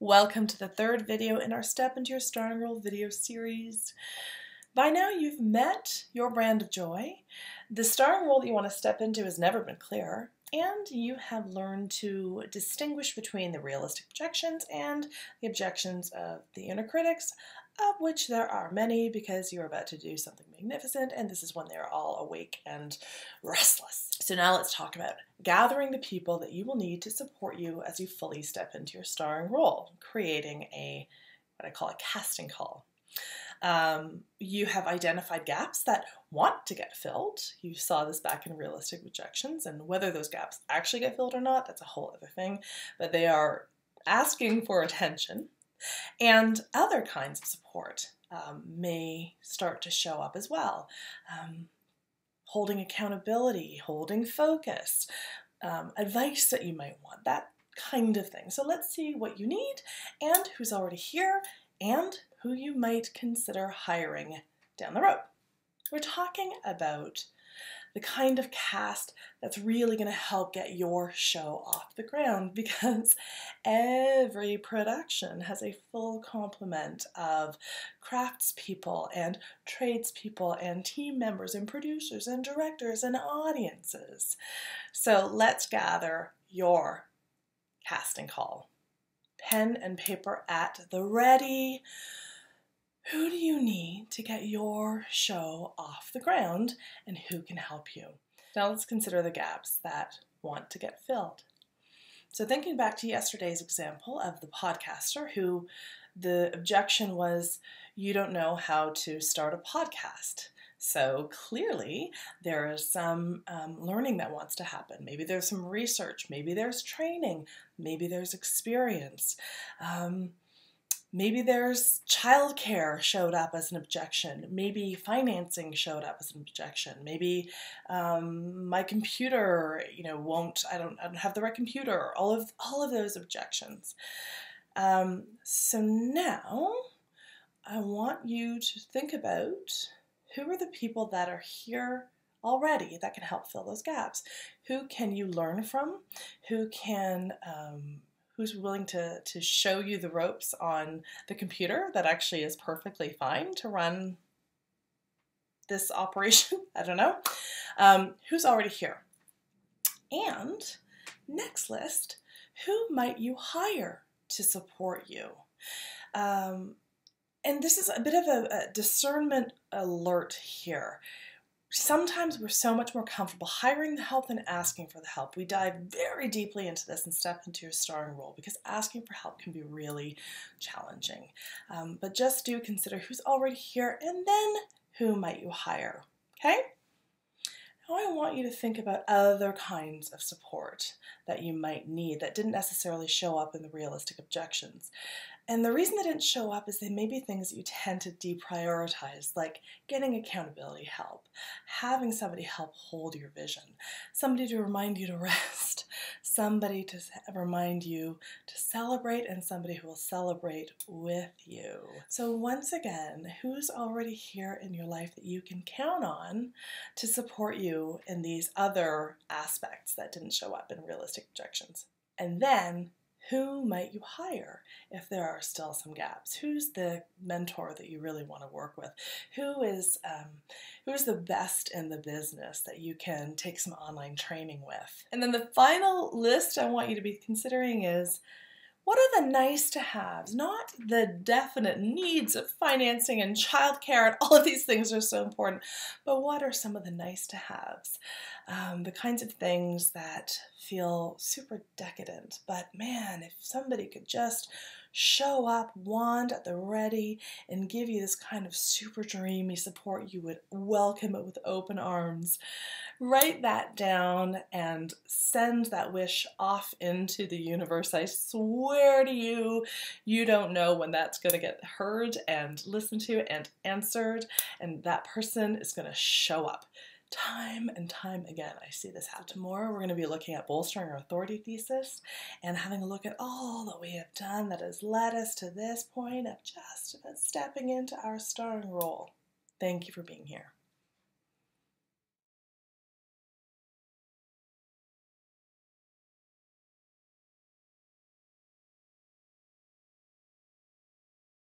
Welcome to the third video in our Step into Your Starring Role video series. By now you've met your brand of joy. The starring role that you want to step into has never been clearer, and you have learned to distinguish between the realistic objections and the objections of the inner critics, of which there are many because you're about to do something magnificent, and this is when they're all awake and restless. So now let's talk about gathering the people that you will need to support you as you fully step into your starring role, creating what I call a casting call. You have identified gaps that want to get filled. You saw this back in realistic objections, and whether those gaps actually get filled or not, that's a whole other thing, but they are asking for attention. And other kinds of support may start to show up as well. Holding accountability, holding focus, advice that you might want, that kind of thing. So let's see what you need and who's already here and who you might consider hiring down the road. We're talking about the kind of cast that's really going to help get your show off the ground, because every production has a full complement of craftspeople and tradespeople and team members and producers and directors and audiences. So let's gather your casting call. Pen and paper at the ready. Who do you need to get your show off the ground, and who can help you? Now let's consider the gaps that want to get filled. So thinking back to yesterday's example of the podcaster who the objection was, you don't know how to start a podcast. So clearly there is some learning that wants to happen. Maybe there's some research, maybe there's training, maybe there's experience. Maybe there's childcare showed up as an objection. Maybe financing showed up as an objection. Maybe my computer, I don't have the right computer. All of those objections. So now I want you to think about who are the people that are here already that can help fill those gaps. Who can you learn from? Who's willing to show you the ropes on the computer that actually is perfectly fine to run this operation? I don't know. Who's already here? And next list, who might you hire to support you? And this is a bit of a discernment alert here. Sometimes we're so much more comfortable hiring the help than asking for the help. We dive very deeply into this and step into your starring role because asking for help can be really challenging. But just do consider who's already here and then who might you hire, okay? Now I want you to think about other kinds of support that you might need that didn't necessarily show up in the realistic objections. And the reason they didn't show up is they may be things that you tend to deprioritize, like getting accountability help, having somebody help hold your vision, somebody to remind you to rest, somebody to remind you to celebrate, and somebody who will celebrate with you. So once again, who's already here in your life that you can count on to support you in these other aspects that didn't show up in realistic objections? And then who might you hire if there are still some gaps? Who's the mentor that you really want to work with? Who is the best in the business that you can take some online training with? And then the final list I want you to be considering is, what are the nice to haves? Not the definite needs of financing and childcare, and all of these things are so important, but what are some of the nice to haves? The kinds of things that feel super decadent, but man, if somebody could just show up, wand at the ready, and give you this kind of super dreamy support, you would welcome it with open arms. Write that down and send that wish off into the universe. I swear to you, you don't know when that's going to get heard and listened to and answered, and that person is going to show up. Time and time again, I see this happen. Tomorrow we're going to be looking at bolstering our authority thesis and having a look at all that we have done that has led us to this point of just about stepping into our starring role. Thank you for being here.